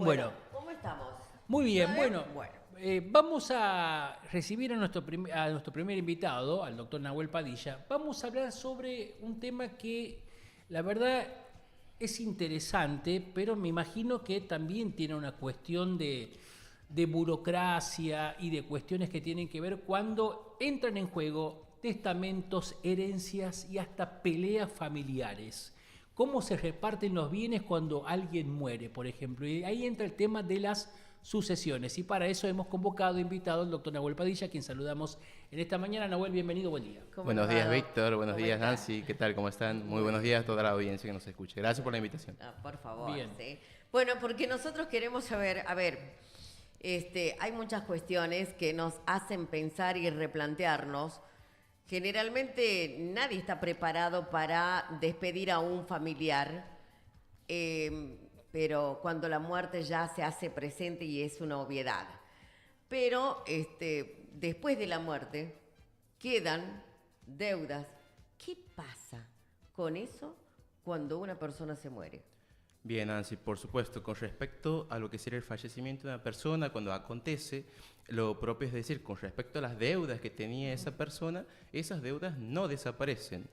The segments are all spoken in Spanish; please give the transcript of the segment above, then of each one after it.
Bueno, ¿Cómo estamos? muy bien. ¿Todo bien? Bueno, Bueno. vamos a recibir a nuestro primer invitado, al doctor Nahuel Padilla. Vamos a hablar sobre un tema que, la verdad, es interesante, pero me imagino que también tiene una cuestión de burocracia y de cuestiones que tienen que ver cuando entran en juego testamentos, herencias y hasta peleas familiares. ¿Cómo se reparten los bienes cuando alguien muere, por ejemplo? Y ahí entra el tema de las sucesiones. Y para eso hemos convocado, invitado al doctor Nahuel Padilla, a quien saludamos en esta mañana. Nahuel, bienvenido, buen día. ¿Cómo le Buenos va, días, Doc? Víctor. Buenos ¿Cómo días, está? Nancy. ¿Qué tal? ¿Cómo están? Muy Muy buenos bien. días a toda la audiencia que nos escucha. Gracias por la invitación. Por favor, Bien. sí. Bueno, porque nosotros queremos saber, hay muchas cuestiones que nos hacen pensar y replantearnos. Generalmente nadie está preparado para despedir a un familiar, pero cuando la muerte ya se hace presente y es una obviedad. Pero después de la muerte quedan deudas. ¿Qué pasa con eso cuando una persona se muere? Bien, Nancy, por supuesto, con respecto a lo que sería el fallecimiento de una persona, cuando acontece, lo propio es decir, con respecto a las deudas que tenía esa persona, esas deudas no desaparecen.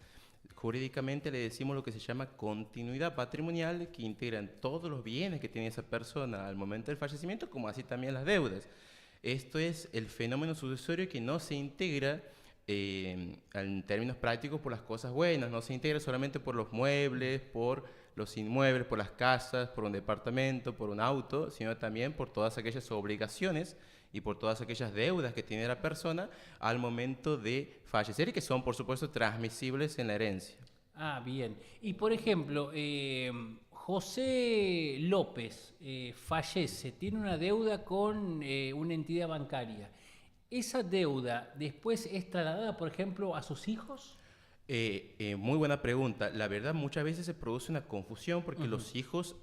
Jurídicamente le decimos lo que se llama continuidad patrimonial, que integran todos los bienes que tenía esa persona al momento del fallecimiento, como así también las deudas. Esto es el fenómeno sucesorio que no se integra en términos prácticos por las cosas buenas, no se integra solamente por los muebles, por los inmuebles, por las casas, por un departamento, por un auto, sino también por todas aquellas obligaciones y por todas aquellas deudas que tiene la persona al momento de fallecer y que son, por supuesto, transmisibles en la herencia. Ah, bien. Y por ejemplo, José López fallece, tiene una deuda con una entidad bancaria. ¿Esa deuda después es trasladada, por ejemplo, a sus hijos? Muy buena pregunta. La verdad, muchas veces se produce una confusión porque los hijos,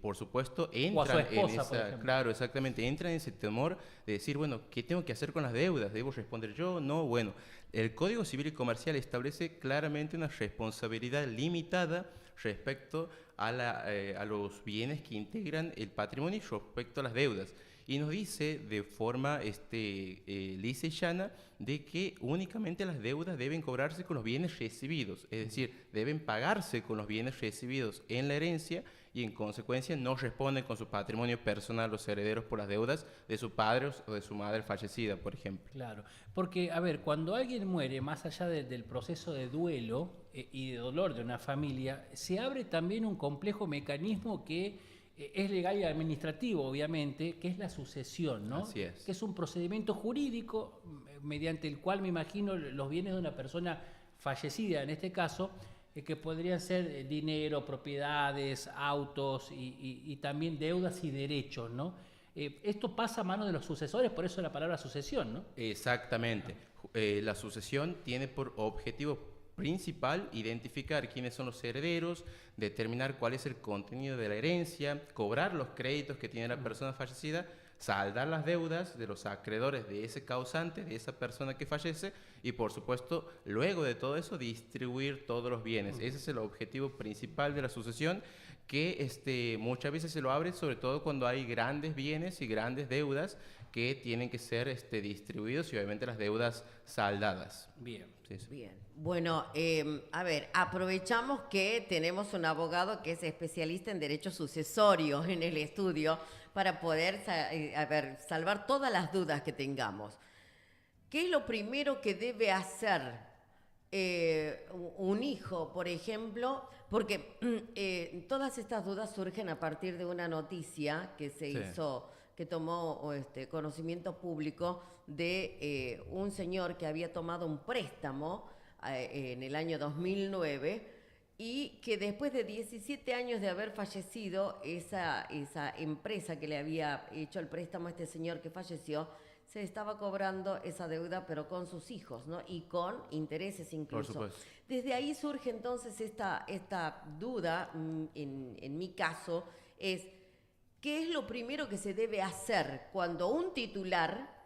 por supuesto, O a su entran en esposa, por esa, ejemplo. claro, exactamente, entran en ese temor de decir, bueno, ¿qué tengo que hacer con las deudas? ¿Debo responder yo? No, bueno, el Código Civil y Comercial establece claramente una responsabilidad limitada respecto a los bienes que integran el patrimonio y respecto a las deudas. Y nos dice de forma lisa y llana de que únicamente las deudas deben cobrarse con los bienes recibidos, es decir, deben pagarse con los bienes recibidos en la herencia y en consecuencia no responden con su patrimonio personal los herederos por las deudas de su padre o de su madre fallecida, por ejemplo. Claro, porque, a ver, cuando alguien muere, más allá del proceso de duelo y de dolor de una familia, se abre también un complejo mecanismo que es legal y administrativo, obviamente, que es la sucesión, ¿no? Así es. Que es un procedimiento jurídico mediante el cual, me imagino, los bienes de una persona fallecida, en este caso, que podrían ser dinero, propiedades, autos y también deudas y derechos, ¿no? Esto pasa a manos de los sucesores, por eso la palabra sucesión, ¿no? Exactamente. La sucesión tiene por objetivo principal identificar quiénes son los herederos, determinar cuál es el contenido de la herencia, cobrar los créditos que tiene la persona fallecida, saldar las deudas de los acreedores de ese causante, de esa persona que fallece y por supuesto luego de todo eso distribuir todos los bienes. Ese es el objetivo principal de la sucesión que muchas veces se lo abre sobre todo cuando hay grandes bienes y grandes deudas que tienen que ser distribuidos y obviamente las deudas saldadas. Bien. Sí, sí. Bien. Bueno, aprovechamos que tenemos un abogado que es especialista en derecho sucesorio en el estudio para poder salvar todas las dudas que tengamos. ¿Qué es lo primero que debe hacer un hijo, por ejemplo? Porque todas estas dudas surgen a partir de una noticia que se Sí. hizo, que tomó conocimiento público de un señor que había tomado un préstamo en el año 2009 y que después de 17 años de haber fallecido esa empresa que le había hecho el préstamo a este señor que falleció, se estaba cobrando esa deuda, pero con sus hijos, ¿no? Y con intereses incluso. Por supuesto. Desde ahí surge entonces esta duda, en mi caso, es ¿qué es lo primero que se debe hacer cuando un titular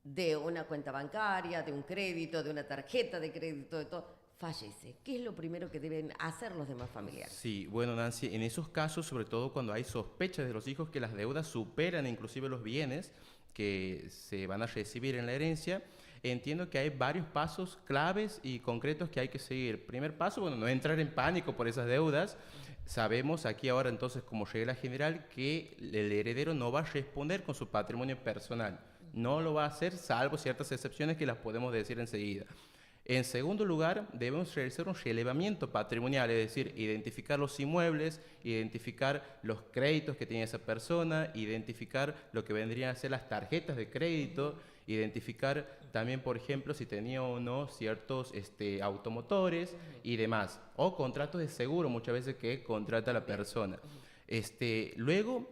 de una cuenta bancaria, de un crédito, de una tarjeta de crédito, de todo, fallece, ¿qué es lo primero que deben hacer los demás familiares? Sí, bueno, Nancy, en esos casos, sobre todo cuando hay sospechas de los hijos que las deudas superan inclusive los bienes que se van a recibir en la herencia, entiendo que hay varios pasos claves y concretos que hay que seguir. Primer paso, bueno, no entrar en pánico por esas deudas. Sabemos aquí ahora entonces como regla general que el heredero no va a responder con su patrimonio personal. No lo va a hacer salvo ciertas excepciones que las podemos decir enseguida. En segundo lugar, debemos realizar un relevamiento patrimonial, es decir, identificar los inmuebles, identificar los créditos que tiene esa persona, identificar lo que vendrían a ser las tarjetas de crédito, identificar también, por ejemplo, si tenía o no ciertos automotores y demás, o contratos de seguro muchas veces que contrata la persona. Luego,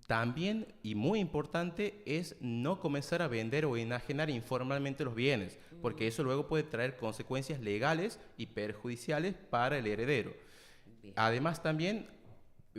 también, y muy importante, es no comenzar a vender o enajenar informalmente los bienes, porque eso luego puede traer consecuencias legales y perjudiciales para el heredero. Bien. Además, también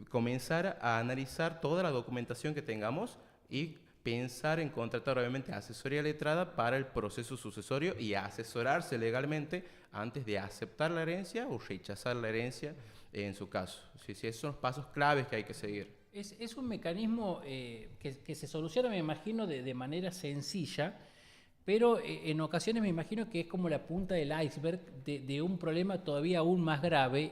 comenzar a analizar toda la documentación que tengamos y pensar en contratar obviamente asesoría letrada para el proceso sucesorio y asesorarse legalmente antes de aceptar la herencia o rechazar la herencia en su caso. Sí, sí, esos son los pasos claves que hay que seguir. Es un mecanismo que se soluciona, me imagino, de manera sencilla, pero en ocasiones me imagino que es como la punta del iceberg de un problema todavía aún más grave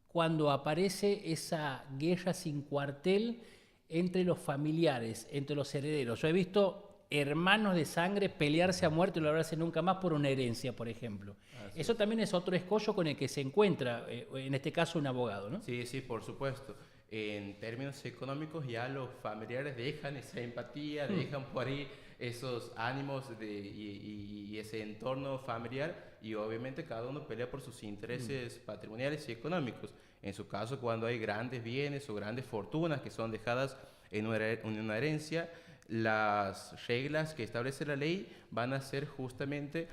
cuando aparece esa guerra sin cuartel entre los familiares, entre los herederos. Yo he visto hermanos de sangre pelearse a muerte y no hablarse nunca más por una herencia, por ejemplo. Eso también es otro escollo con el que se encuentra, en este caso, un abogado, ¿no? Sí, sí, por supuesto. En términos económicos ya los familiares dejan esa empatía, dejan por ahí esos ánimos y ese entorno familiar y obviamente cada uno pelea por sus intereses patrimoniales y económicos. En su caso, cuando hay grandes bienes o grandes fortunas que son dejadas en una herencia, las reglas que establece la ley van a ser justamente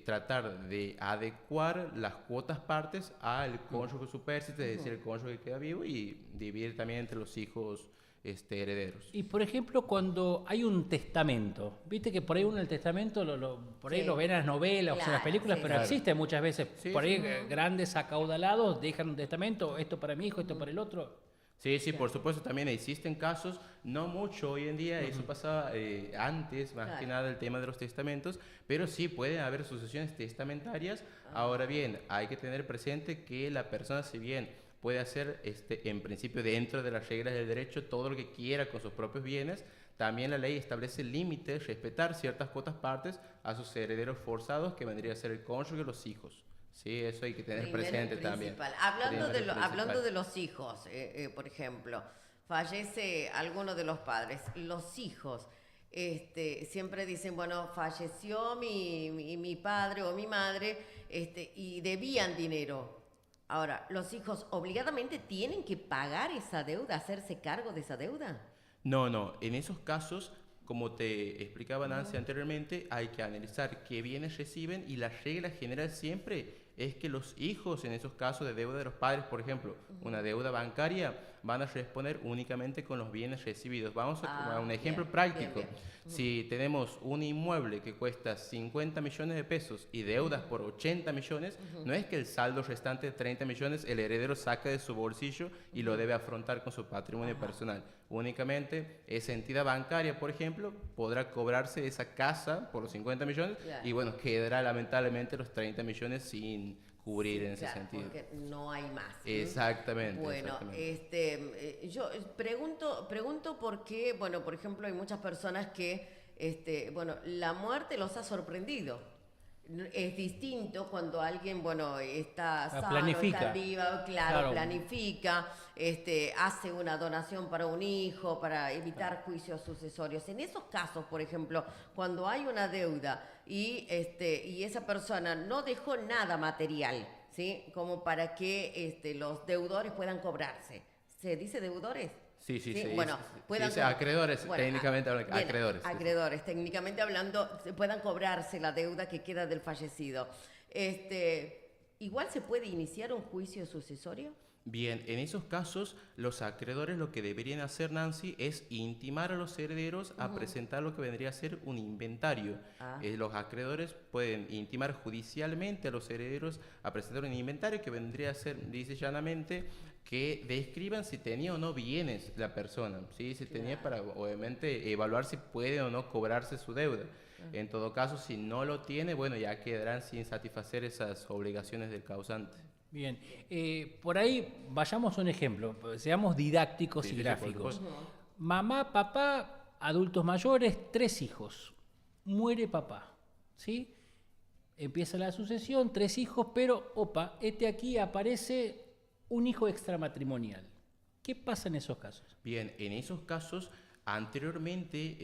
tratar de adecuar las cuotas partes al cónyuge supérstite, es decir, el cónyuge que queda vivo, y dividir también entre los hijos herederos. Y por ejemplo, cuando hay un testamento, viste que por ahí uno el testamento por ahí Sí. lo ven en las novelas o en las películas, sí, pero claro. existe muchas veces. Sí, Por ahí sí. grandes acaudalados dejan un testamento, esto para mi hijo, esto para el otro. Sí, sí, por supuesto, también existen casos, no mucho hoy en día, eso pasaba antes, más que nada el tema de los testamentos, pero sí pueden haber sucesiones testamentarias. Ahora bien, hay que tener presente que la persona, si bien puede hacer en principio dentro de las reglas del derecho todo lo que quiera con sus propios bienes, también la ley establece límites, respetar ciertas cuotas partes a sus herederos forzados, que vendría a ser el cónyuge y los hijos. Sí, eso hay que tener Primero y presente también. principal. Hablando Primero y de los hijos, por ejemplo, fallece alguno de los padres, los hijos siempre dicen, bueno, falleció mi padre o mi madre y debían dinero. Ahora, ¿los hijos obligadamente tienen que pagar esa deuda, hacerse cargo de esa deuda? No, no, en esos casos, como te explicaba Nancy anteriormente, hay que analizar qué bienes reciben, y la regla general siempre es que los hijos, en esos casos de deuda de los padres, por ejemplo, una deuda bancaria, van a responder únicamente con los bienes recibidos. Vamos a un ejemplo Bien, práctico. bien, bien. Si tenemos un inmueble que cuesta 50 millones de pesos y deudas por 80 millones, no es que el saldo restante de 30 millones el heredero saca de su bolsillo y lo debe afrontar con su patrimonio personal. Únicamente esa entidad bancaria, por ejemplo, podrá cobrarse esa casa por los 50 millones Claro. y bueno, quedará lamentablemente los 30 millones sin cubrir en ese Claro, sentido. porque no hay más. Exactamente. Bueno, exactamente. yo pregunto por qué, bueno, por ejemplo, hay muchas personas que, bueno, la muerte los ha sorprendido. Es distinto cuando alguien, bueno, está sano, planifica. está viva, Claro. planifica, hace una donación para un hijo, para evitar juicios sucesorios. En esos casos, por ejemplo, cuando hay una deuda y esa persona no dejó nada material, ¿sí? Como para que los deudores puedan cobrarse. ¿Se dice deudores? Sí, sí, sí. Bueno, puedan acreedores, bueno, técnicamente hablando, bien, acreedores. Sí, sí. acreedores, técnicamente hablando, puedan cobrarse la deuda que queda del fallecido. ¿Igual se puede iniciar un juicio sucesorio? Bien, en esos casos, los acreedores lo que deberían hacer, Nancy, es intimar a los herederos a presentar lo que vendría a ser un inventario. Ah. Los acreedores pueden intimar judicialmente a los herederos a presentar un inventario que vendría a ser, dice llanamente, que describan si tenía o no bienes la persona, ¿sí? Si tenía para, obviamente, evaluar si puede o no cobrarse su deuda. En todo caso, si no lo tiene, bueno, ya quedarán sin satisfacer esas obligaciones del causante. Bien, por ahí vayamos a un ejemplo, seamos didácticos Sí, y sí, sí, gráficos. por Mamá, papá, adultos mayores, 3 hijos. Muere papá, ¿sí? Empieza la sucesión, 3 hijos, pero, opa, aquí aparece un hijo extramatrimonial. ¿Qué pasa en esos casos? Bien, en esos casos, anteriormente,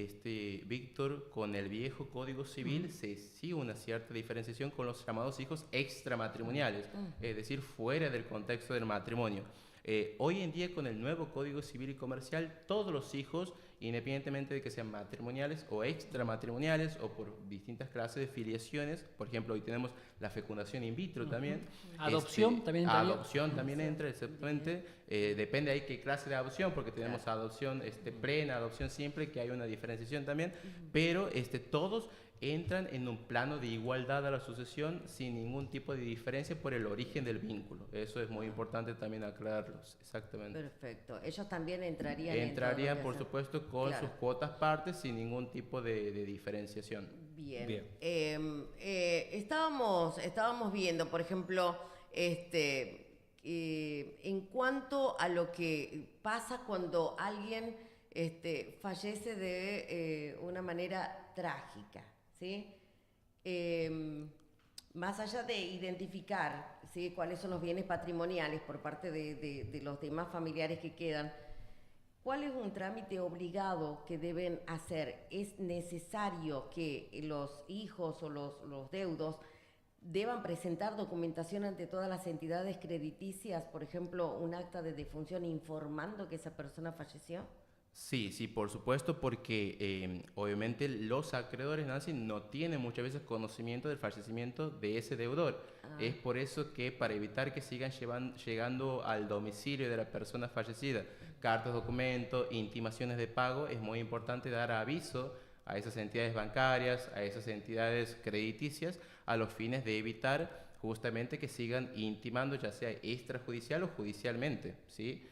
Víctor, con el viejo Código Civil se hacía una cierta diferenciación con los llamados hijos extramatrimoniales, es decir, fuera del contexto del matrimonio. Hoy en día, con el nuevo Código Civil y Comercial, todos los hijos, independientemente de que sean matrimoniales o extramatrimoniales o por distintas clases de filiaciones, por ejemplo, hoy tenemos la fecundación in vitro también. ¿Adopción también entraría? Adopción también entra, exactamente. Depende ahí qué clase de adopción, porque tenemos adopción plena, adopción simple, que hay una diferenciación también, pero todos entran en un plano de igualdad a la sucesión sin ningún tipo de diferencia por el origen del vínculo. Eso es muy importante también aclararlos, exactamente. Perfecto. Ellos también entrarían Entrarían, en todo por lo que supuesto, con sus cuotas partes sin ningún tipo de diferenciación. Bien. Bien. Estábamos viendo, por ejemplo, en cuanto a lo que pasa cuando alguien fallece de una manera trágica, ¿sí? Más allá de identificar, ¿sí?, cuáles son los bienes patrimoniales por parte de los demás familiares que quedan, ¿cuál es un trámite obligado que deben hacer? ¿Es necesario que los hijos o los deudos deban presentar documentación ante todas las entidades crediticias, por ejemplo, un acta de defunción informando que esa persona falleció? Sí, sí, por supuesto, porque obviamente los acreedores, Nancy, no tienen muchas veces conocimiento del fallecimiento de ese deudor. Es por eso que para evitar que sigan llegando al domicilio de la persona fallecida cartas, documentos, intimaciones de pago, es muy importante dar aviso a esas entidades bancarias, a esas entidades crediticias, a los fines de evitar justamente que sigan intimando, ya sea extrajudicial o judicialmente, ¿sí?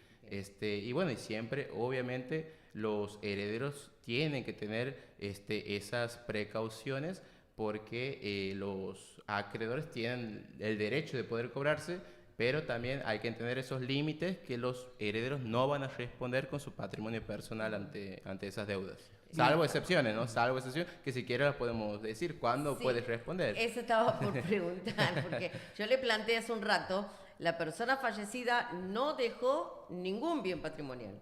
Y bueno, y siempre, obviamente, los herederos tienen que tener esas precauciones porque los acreedores tienen el derecho de poder cobrarse, pero también hay que entender esos límites que los herederos no van a responder con su patrimonio personal ante esas deudas. Salvo excepciones, ¿no? Salvo excepciones, que siquiera las podemos decir. ¿Cuándo puedes responder? Eso estaba por preguntar, porque yo le planteé hace un rato, la persona fallecida no dejó ningún bien patrimonial.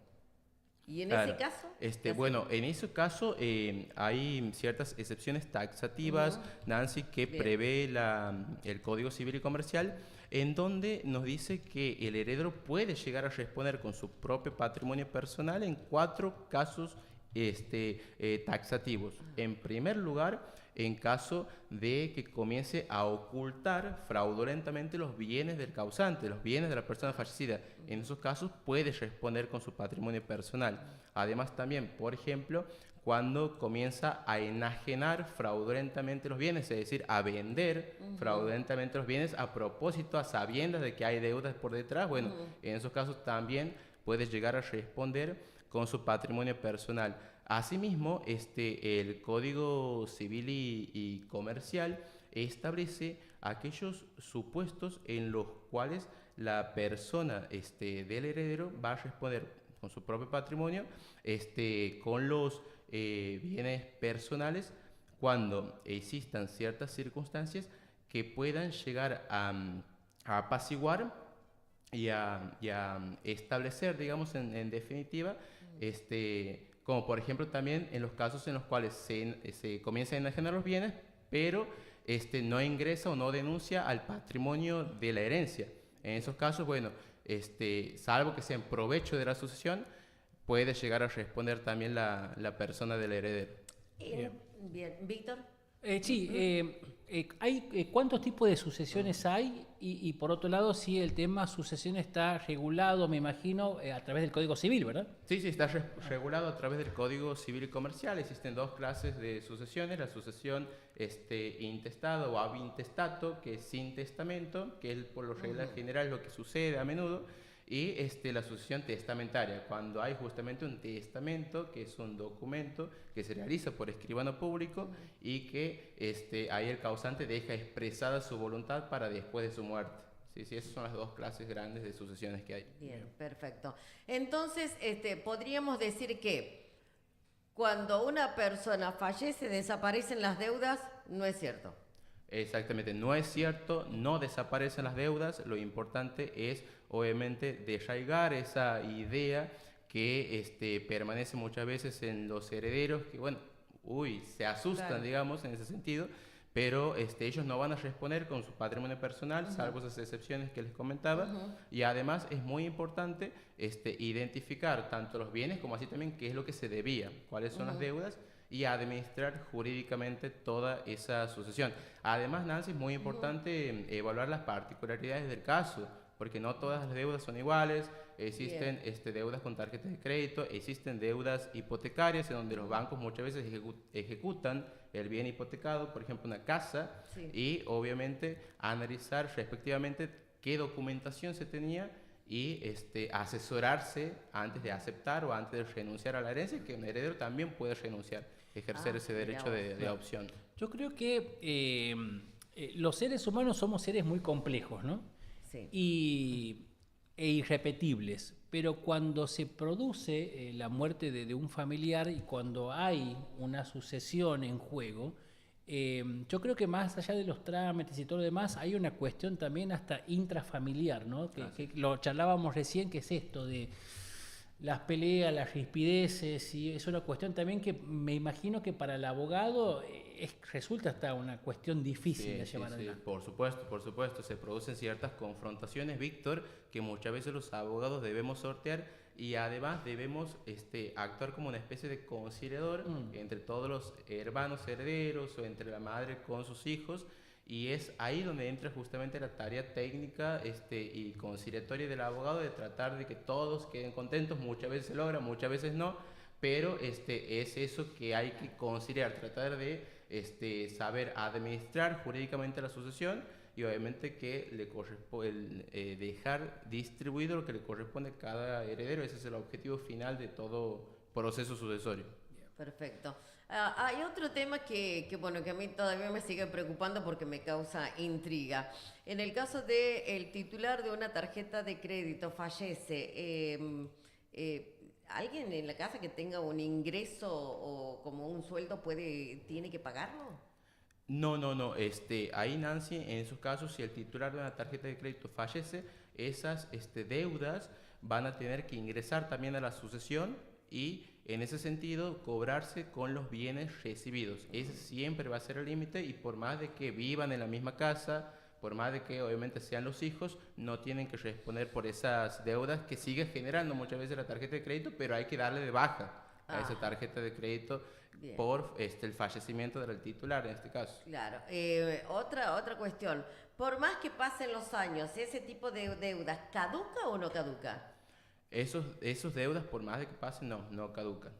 ¿Y en ese caso? Bueno, en ese caso hay ciertas excepciones taxativas, Nancy, que prevé el Código Civil y Comercial, en donde nos dice que el heredero puede llegar a responder con su propio patrimonio personal en 4 casos taxativos. En primer lugar, en caso de que comience a ocultar fraudulentamente los bienes del causante, los bienes de la persona fallecida. En esos casos puede responder con su patrimonio personal. Además también, por ejemplo, cuando comienza a enajenar fraudulentamente los bienes, es decir, a vender fraudulentamente los bienes a propósito, a sabiendas de que hay deudas por detrás, bueno, en esos casos también puede llegar a responder con su patrimonio personal. Asimismo, el Código Civil y Comercial establece aquellos supuestos en los cuales la persona del heredero va a responder con su propio patrimonio, con los bienes personales, cuando existan ciertas circunstancias que puedan llegar a apaciguar y a establecer, digamos, en definitiva, como por ejemplo también en los casos en los cuales se comienzan a enajenar los bienes, pero no ingresa o no denuncia al patrimonio de la herencia. En esos casos, bueno, salvo que sea en provecho de la sucesión, puede llegar a responder también la persona del heredero. Bien, Víctor. Sí, hay, ¿cuántos tipos de sucesiones hay? Y por otro lado, si el tema sucesión está regulado, me imagino, a través del Código Civil, ¿verdad? Sí, sí, está regulado a través del Código Civil y Comercial. Existen dos clases de sucesiones: la sucesión intestado o ab intestato, que es sin testamento, que es por lo general lo que sucede a menudo, y la sucesión testamentaria, cuando hay justamente un testamento, que es un documento que se realiza por escribano público y que ahí el causante deja expresada su voluntad para después de su muerte. Sí, sí, esas son las dos clases grandes de sucesiones que hay. Bien, perfecto. Entonces, podríamos decir que cuando una persona fallece, desaparecen las deudas, ¿no es cierto? Exactamente, no es cierto, no desaparecen las deudas, lo importante es obviamente desarraigar esa idea que permanece muchas veces en los herederos, que bueno, se asustan, Claro. digamos, en ese sentido, pero ellos no van a responder con su patrimonio personal, salvo esas excepciones que les comentaba, y además es muy importante identificar tanto los bienes como así también qué es lo que se debía, cuáles son las deudas, y administrar jurídicamente toda esa sucesión. Además, Nancy, es muy importante evaluar las particularidades del caso, porque no todas las deudas son iguales. Existen deudas con tarjetas de crédito, existen deudas hipotecarias en donde los bancos muchas veces ejecutan el bien hipotecado, por ejemplo una casa, Sí. y obviamente analizar respectivamente qué documentación se tenía y asesorarse antes de aceptar o antes de renunciar a la herencia, que un heredero también puede renunciar, ejercer ese Mirá derecho vos. de opción. Yo creo que los seres humanos somos seres muy complejos, ¿no? Sí. E irrepetibles. Pero cuando se produce la muerte de un familiar y cuando hay una sucesión en juego, yo creo que más allá de los trámites y todo lo demás, hay una cuestión también hasta intrafamiliar, ¿no? Que lo charlábamos recién, que es esto de las peleas, las rispideces, y es una cuestión también que me imagino que para el abogado resulta hasta una cuestión difícil de llevar adelante. Por supuesto, se producen ciertas confrontaciones, Víctor, que muchas veces los abogados debemos sortear y además debemos actuar como una especie de conciliador entre todos los hermanos herederos o entre la madre con sus hijos. Y es ahí donde entra justamente la tarea técnica y conciliatoria del abogado, de tratar de que todos queden contentos. Muchas veces se logra, muchas veces no, pero es eso que hay que conciliar, tratar de saber administrar jurídicamente la sucesión y obviamente que le corresponde dejar distribuido lo que le corresponde a cada heredero. Ese es el objetivo final de todo proceso sucesorio. Perfecto. Hay otro tema bueno, que a mí todavía me sigue preocupando porque me causa intriga. En el caso de el titular de una tarjeta de crédito fallece, ¿alguien en la casa que tenga un ingreso o como un sueldo tiene que pagarlo? No, no, no. Ahí, Nancy, en esos casos, si el titular de una tarjeta de crédito fallece, esas deudas van a tener que ingresar también a la sucesión y en ese sentido cobrarse con los bienes recibidos. Ese siempre va a ser el límite, y por más de que vivan en la misma casa, por más de que obviamente sean los hijos, no tienen que responder por esas deudas que sigue generando muchas veces la tarjeta de crédito, pero hay que darle de baja a esa tarjeta de crédito. Bien. Por el fallecimiento del titular en este caso. Claro. Otra cuestión. Por más que pasen los años, ¿ese tipo de deudas caduca o no caduca? Esos deudas, por más de que pasen, no caducan.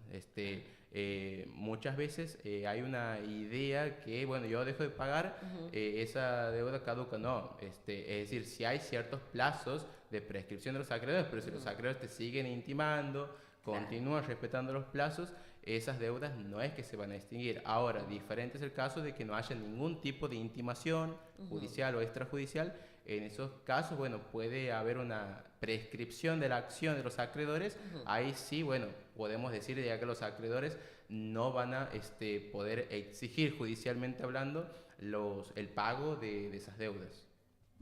Muchas veces hay una idea que, bueno, yo dejo de pagar, esa deuda caduca. No, es decir, si hay ciertos plazos de prescripción de los acreedores, pero si los acreedores te siguen intimando, continúan respetando los plazos, esas deudas no es que se van a extinguir. Ahora, diferente es el caso de que no haya ningún tipo de intimación judicial o extrajudicial. En esos casos, bueno, puede haber una prescripción de la acción de los acreedores. Ahí sí, bueno, podemos decir ya que los acreedores no van a poder exigir judicialmente hablando el pago de esas deudas.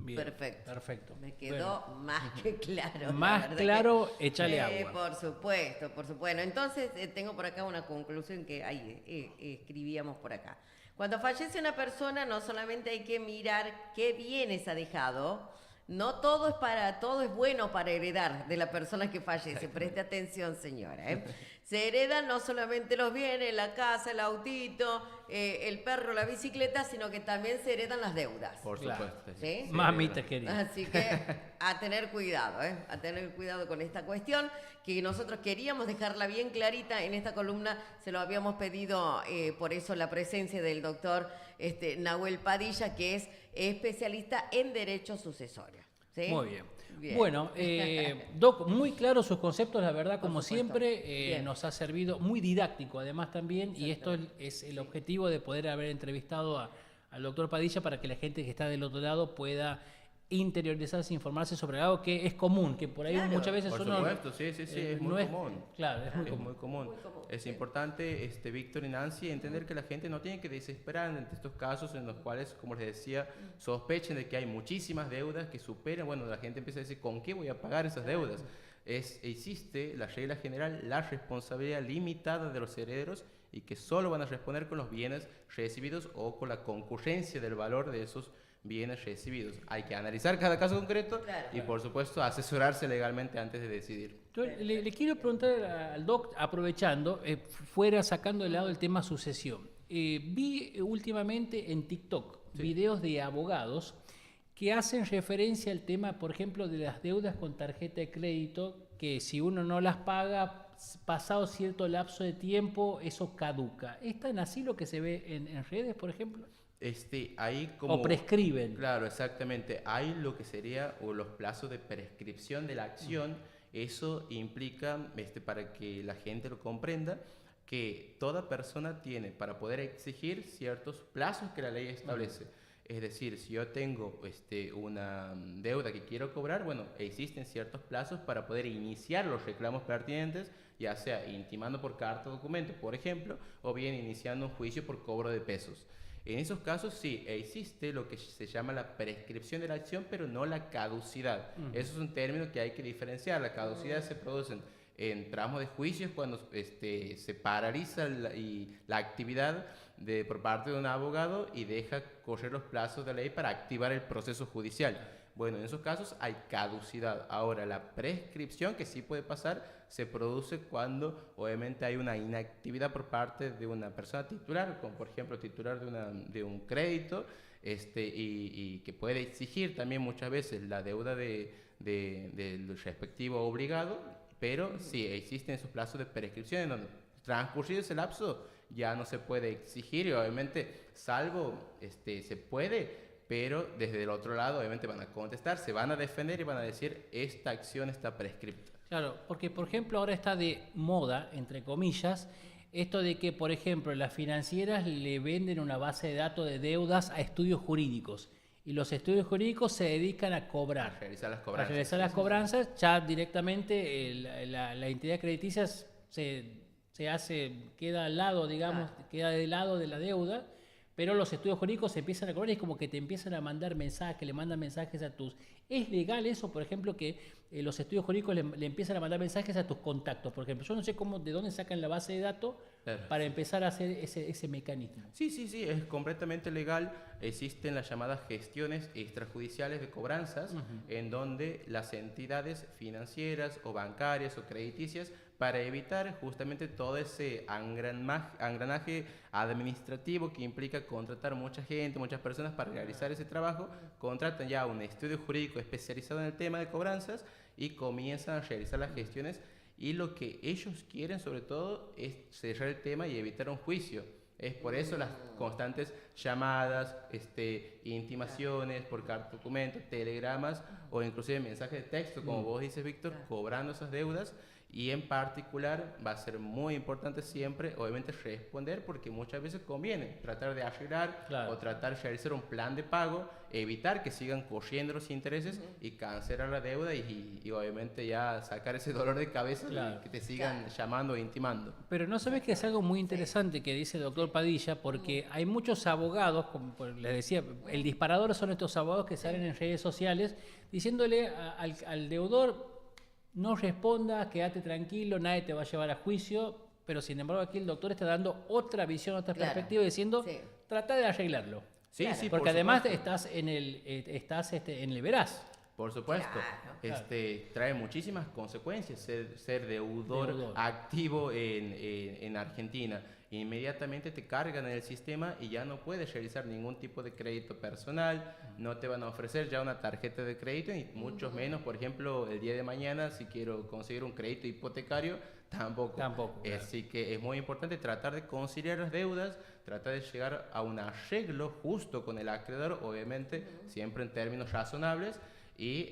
Bien, perfecto. Me quedó más que claro. Más claro, échale agua. Por supuesto, por supuesto. Bueno, entonces tengo por acá una conclusión que ahí escribíamos por acá. Cuando fallece una persona, no solamente hay que mirar qué bienes ha dejado, No todo es bueno para heredar de la persona que fallece. Preste atención, señora. Se heredan no solamente los bienes, la casa, el autito, el perro, la bicicleta, sino que también se heredan las deudas. Por Claro. supuesto. ¿Sí? Mamita querida. Así que a tener cuidado, a tener cuidado con esta cuestión, que nosotros queríamos dejarla bien clarita en esta columna, se lo habíamos pedido, por eso la presencia del doctor Nahuel Padilla, que es especialista en derecho sucesorio. ¿Sí? Muy bien. Bien. Bueno, Doc, muy claros sus conceptos, la verdad, Por como supuesto. siempre, Bien. nos ha servido, muy didáctico además también, y esto es el objetivo de poder haber entrevistado al doctor Padilla para que la gente que está del otro lado pueda interiorizarse, informarse sobre algo que es común, que por ahí Claro. muchas veces Por uno... supuesto, sí, es no muy común. Claro, es muy Es común. muy común. Muy común, Es sí. importante, Víctor y Nancy, entender que la gente no tiene que desesperar ante estos casos en los cuales, como les decía, sospechen de que hay muchísimas deudas que superan. Bueno, la gente empieza a decir, ¿con qué voy a pagar esas deudas? Existe la regla general, la responsabilidad limitada de los herederos y que solo van a responder con los bienes recibidos o con la concurrencia del valor de esos bienes recibidos. Hay que analizar cada caso concreto Claro. y, por supuesto, asesorarse legalmente antes de decidir. Yo le quiero preguntar al doc, aprovechando, fuera sacando de lado el tema sucesión. Vi últimamente en TikTok videos de abogados que hacen referencia al tema, por ejemplo, de las deudas con tarjeta de crédito, que si uno no las paga, pasado cierto lapso de tiempo, eso caduca. ¿Es tan así lo que se ve en redes, por ejemplo? Hay como... O prescriben. Claro, exactamente. Hay lo que sería o los plazos de prescripción de la acción. Eso implica, para que la gente lo comprenda, que toda persona tiene para poder exigir ciertos plazos que la ley establece. Es decir, si yo tengo una deuda que quiero cobrar, bueno, existen ciertos plazos para poder iniciar los reclamos pertinentes, ya sea intimando por carta o documento, por ejemplo, o bien iniciando un juicio por cobro de pesos. En esos casos sí, existe lo que se llama la prescripción de la acción, pero no la caducidad. Eso es un término que hay que diferenciar. La caducidad se produce en tramos de juicios cuando se paraliza la actividad por parte de un abogado y deja correr los plazos de ley para activar el proceso judicial. Bueno, en esos casos hay caducidad. Ahora, la prescripción, que sí puede pasar, se produce cuando obviamente hay una inactividad por parte de una persona titular, como por ejemplo titular de un crédito, y que puede exigir también muchas veces la deuda del respectivo obligado, pero sí existen esos plazos de prescripción en donde transcurrido ese lapso ya no se puede exigir y obviamente salvo se puede, pero desde el otro lado obviamente van a contestar, se van a defender y van a decir esta acción está prescripta. Claro, porque por ejemplo ahora está de moda, entre comillas, esto de que, por ejemplo, las financieras le venden una base de datos de deudas a estudios jurídicos y los estudios jurídicos se dedican a cobrar. A realizar las A cobranzas. realizar las cobranzas, ya directamente la entidad crediticia queda al lado, digamos, queda del lado de la deuda, pero los estudios jurídicos se empiezan a cobrar y es como que te empiezan a mandar mensajes, le mandan mensajes a tus... ¿Es legal eso, por ejemplo, que los estudios jurídicos le empiezan a mandar mensajes a tus contactos? Por ejemplo, yo no sé de dónde sacan la base de datos Claro. para empezar a hacer ese mecanismo. Sí, es completamente legal. Existen las llamadas gestiones extrajudiciales de cobranzas, en donde las entidades financieras o bancarias o crediticias, para evitar justamente todo ese engranaje administrativo que implica contratar mucha gente, muchas personas para realizar ese trabajo, contratan ya un estudio jurídico especializado en el tema de cobranzas y comienzan a realizar las gestiones. Y lo que ellos quieren sobre todo es cerrar el tema y evitar un juicio. Es por eso las constantes llamadas, intimaciones por carta documento, telegramas o inclusive mensajes de texto, como vos dices, Víctor, cobrando esas deudas. Y en particular va a ser muy importante siempre, obviamente, responder porque muchas veces conviene tratar de arreglar o tratar de realizar un plan de pago, evitar que sigan corriendo los intereses y cancelar la deuda y obviamente ya sacar ese dolor de cabeza y que te sigan llamando e intimando. Pero no sabes que es algo muy interesante que dice el doctor Padilla, porque hay muchos abogados, como les decía, el disparador son estos abogados que salen en redes sociales diciéndole al deudor: no responda, quédate tranquilo, nadie te va a llevar a juicio, pero sin embargo aquí el doctor está dando otra visión, otra perspectiva, diciendo, trata de arreglarlo. Sí, Porque además estás en el veraz. Por supuesto, Claro. trae muchísimas consecuencias ser deudor activo en Argentina. Inmediatamente te cargan en el sistema y ya no puedes realizar ningún tipo de crédito personal, no te van a ofrecer ya una tarjeta de crédito y mucho menos, por ejemplo, el día de mañana si quiero conseguir un crédito hipotecario, tampoco. Tampoco, claro. Así que es muy importante tratar de conciliar las deudas, tratar de llegar a un arreglo justo con el acreedor, obviamente siempre en términos razonables, y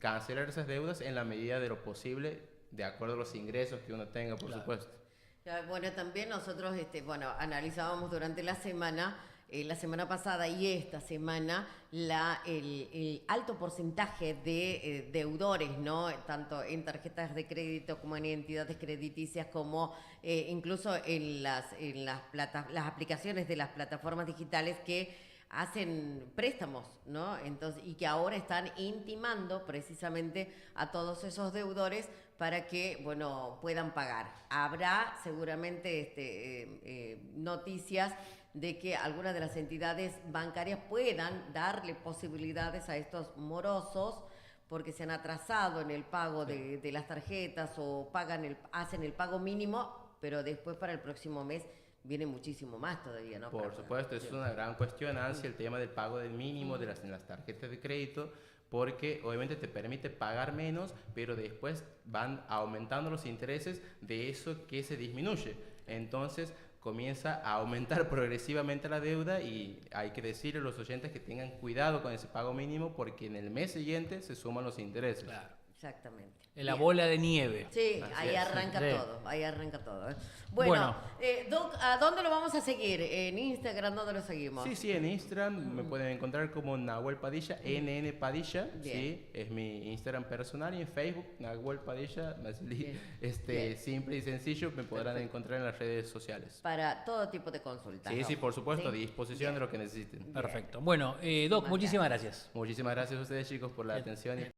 cancelar esas deudas en la medida de lo posible, de acuerdo a los ingresos que uno tenga, por supuesto. Bueno, también nosotros, analizábamos durante la semana pasada y esta semana, el alto porcentaje de deudores, ¿no? Tanto en tarjetas de crédito como en entidades crediticias, como incluso en las aplicaciones de las plataformas digitales que hacen préstamos, ¿no? Entonces, y que ahora están intimando precisamente a todos esos deudores para que, bueno, puedan pagar. Habrá seguramente noticias de que algunas de las entidades bancarias puedan darle posibilidades a estos morosos porque se han atrasado en el pago de las tarjetas o hacen el pago mínimo, pero después para el próximo mes viene muchísimo más todavía, ¿no? Por supuesto, es una gran cuestión, Nancy, el tema del pago del mínimo en las tarjetas de crédito, porque obviamente te permite pagar menos, pero después van aumentando los intereses de eso que se disminuye. Entonces comienza a aumentar progresivamente la deuda y hay que decirle a los oyentes que tengan cuidado con ese pago mínimo porque en el mes siguiente se suman los intereses. Claro. Exactamente. En la Bien. bola de nieve. Sí, Así ahí es. arranca Sí. todo, ahí arranca todo. Bueno, Doc, ¿a dónde lo vamos a seguir? ¿En Instagram dónde lo seguimos? Sí, en Instagram me pueden encontrar como Nahuel Padilla, NN Padilla, Bien. sí, es mi Instagram personal, y en Facebook, Nahuel Padilla, Bien. Bien. simple y sencillo, me podrán Perfecto. encontrar en las redes sociales. Para todo tipo de consultas. Sí, ¿no? sí, por supuesto, a ¿Sí? disposición Bien. de lo que necesiten. Perfecto. Bueno, Doc, muchísimas gracias. Muchísimas gracias a ustedes, chicos, por la atención.